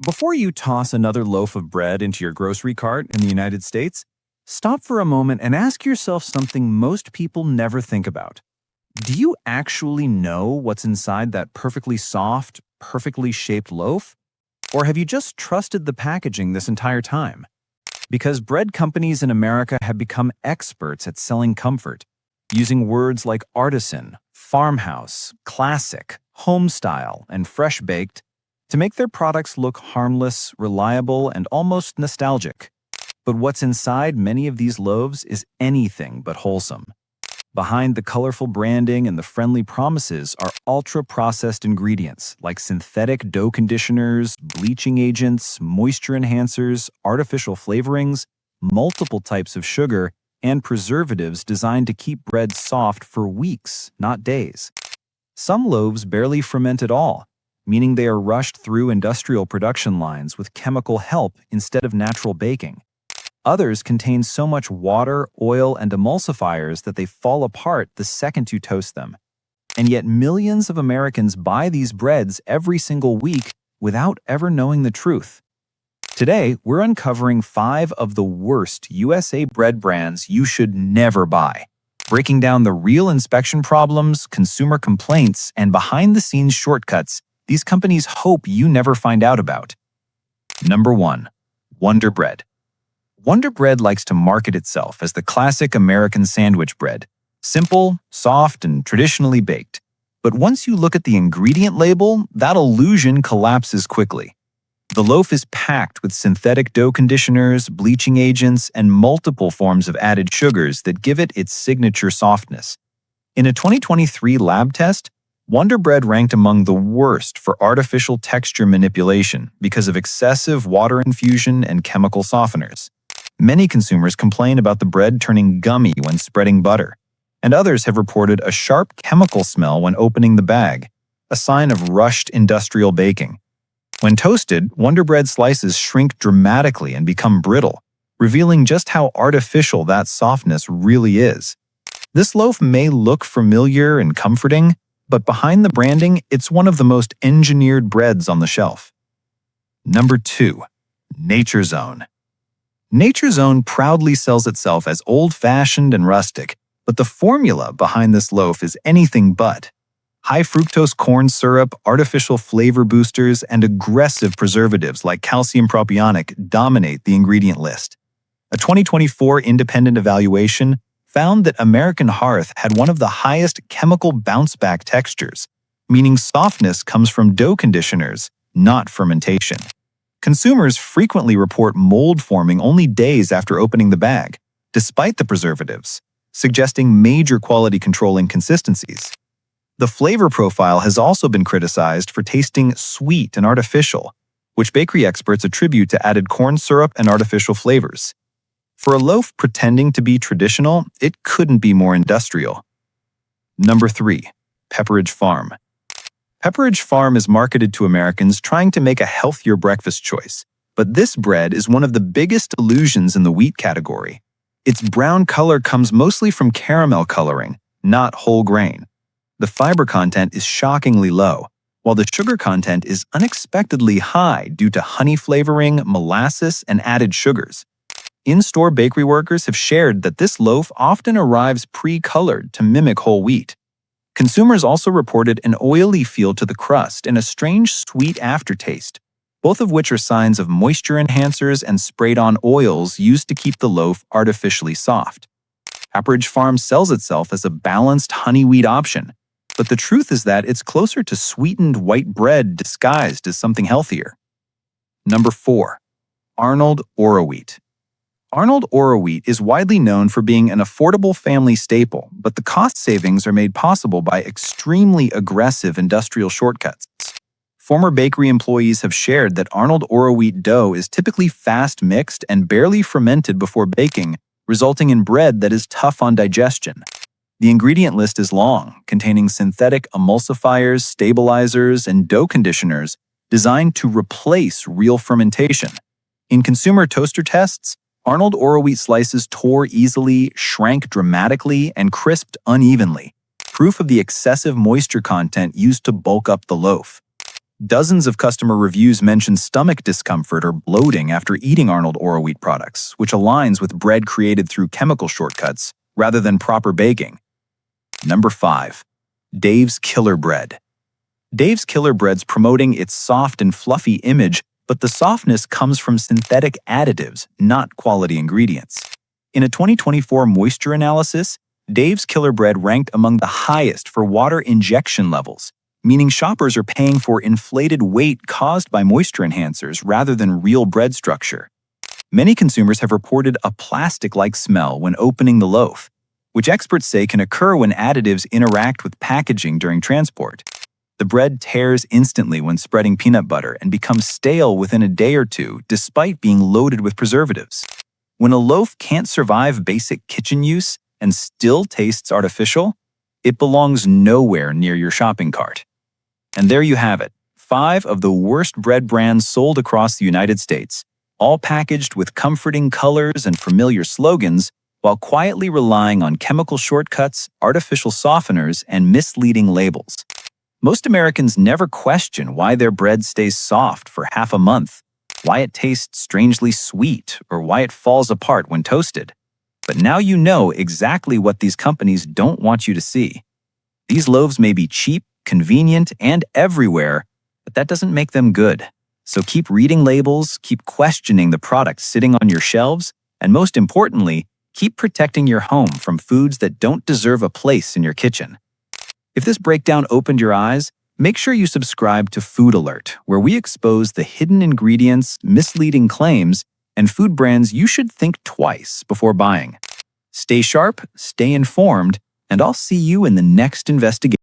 Before you toss another loaf of bread into your grocery cart in the United States, stop for a moment and ask yourself something most people never think about. Do you actually know what's inside that perfectly soft, perfectly shaped loaf? Or have you just trusted the packaging this entire time? Because bread companies in America have become experts at selling comfort, using words like artisan, farmhouse, classic, homestyle, and fresh baked to make their products look harmless, reliable, and almost nostalgic. But what's inside many of these loaves is anything but wholesome. Behind the colorful branding and the friendly promises are ultra-processed ingredients like synthetic dough conditioners, bleaching agents, moisture enhancers, artificial flavorings, multiple types of sugar, and preservatives designed to keep bread soft for weeks, not days. Some loaves barely ferment at all, meaning they are rushed through industrial production lines with chemical help instead of natural baking. Others contain so much water, oil, and emulsifiers that they fall apart the second you toast them. And yet millions of Americans buy these breads every single week without ever knowing the truth. Today, we're uncovering 5 of the worst USA bread brands you should never buy, breaking down the real inspection problems, consumer complaints, and behind-the-scenes shortcuts these companies hope you never find out about. Number 1. Wonder Bread. Wonder Bread likes to market itself as the classic American sandwich bread, simple, soft, and traditionally baked. But once you look at the ingredient label, that illusion collapses quickly. The loaf is packed with synthetic dough conditioners, bleaching agents, and multiple forms of added sugars that give it its signature softness. In a 2023 lab test, Wonder Bread ranked among the worst for artificial texture manipulation because of excessive water infusion and chemical softeners. Many consumers complain about the bread turning gummy when spreading butter, and others have reported a sharp chemical smell when opening the bag, a sign of rushed industrial baking. When toasted, Wonder Bread slices shrink dramatically and become brittle, revealing just how artificial that softness really is. This loaf may look familiar and comforting, but behind the branding, it's one of the most engineered breads on the shelf. Number 2. Nature's Own. Nature's Own proudly sells itself as old-fashioned and rustic, but the formula behind this loaf is anything but. High-fructose corn syrup, artificial flavor boosters, and aggressive preservatives like calcium propionic dominate the ingredient list. A 2024 independent evaluation found that American Hearth had one of the highest chemical bounce-back textures, meaning softness comes from dough conditioners, not fermentation. Consumers frequently report mold forming only days after opening the bag, despite the preservatives, suggesting major quality control inconsistencies. The flavor profile has also been criticized for tasting sweet and artificial, which bakery experts attribute to added corn syrup and artificial flavors. For a loaf pretending to be traditional, it couldn't be more industrial. Number 3. Pepperidge Farm. Pepperidge Farm is marketed to Americans trying to make a healthier breakfast choice, but this bread is one of the biggest illusions in the wheat category. Its brown color comes mostly from caramel coloring, not whole grain. The fiber content is shockingly low, while the sugar content is unexpectedly high due to honey flavoring, molasses, and added sugars. In-store bakery workers have shared that this loaf often arrives pre-colored to mimic whole wheat. Consumers also reported an oily feel to the crust and a strange sweet aftertaste, both of which are signs of moisture enhancers and sprayed-on oils used to keep the loaf artificially soft. Pepperidge Farm sells itself as a balanced honey wheat option, but the truth is that it's closer to sweetened white bread disguised as something healthier. Number 4. Arnold Orawheat. Arnold Orawheat is widely known for being an affordable family staple, but the cost savings are made possible by extremely aggressive industrial shortcuts. Former bakery employees have shared that Arnold Orawheat dough is typically fast mixed and barely fermented before baking, resulting in bread that is tough on digestion. The ingredient list is long, containing synthetic emulsifiers, stabilizers, and dough conditioners designed to replace real fermentation. In consumer toaster tests, Arnold Orawheat slices tore easily, shrank dramatically, and crisped unevenly, proof of the excessive moisture content used to bulk up the loaf. Dozens of customer reviews mention stomach discomfort or bloating after eating Arnold Orawheat products, which aligns with bread created through chemical shortcuts rather than proper baking. Number 5. Dave's Killer Bread. Dave's Killer Bread's promoting its soft and fluffy image, but the softness comes from synthetic additives, not quality ingredients. In a 2024 moisture analysis, Dave's Killer Bread ranked among the highest for water injection levels, meaning shoppers are paying for inflated weight caused by moisture enhancers rather than real bread structure. Many consumers have reported a plastic-like smell when opening the loaf, which experts say can occur when additives interact with packaging during transport. The bread tears instantly when spreading peanut butter and becomes stale within a day or two, despite being loaded with preservatives. When a loaf can't survive basic kitchen use and still tastes artificial, it belongs nowhere near your shopping cart. And there you have it, 5 of the worst bread brands sold across the United States, all packaged with comforting colors and familiar slogans, while quietly relying on chemical shortcuts, artificial softeners, and misleading labels. Most Americans never question why their bread stays soft for half a month, why it tastes strangely sweet, or why it falls apart when toasted. But now you know exactly what these companies don't want you to see. These loaves may be cheap, convenient, and everywhere, but that doesn't make them good. So keep reading labels, keep questioning the products sitting on your shelves, and most importantly, keep protecting your home from foods that don't deserve a place in your kitchen. If this breakdown opened your eyes, make sure you subscribe to Food Alert, where we expose the hidden ingredients, misleading claims, and food brands you should think twice before buying. Stay sharp, stay informed, and I'll see you in the next investigation.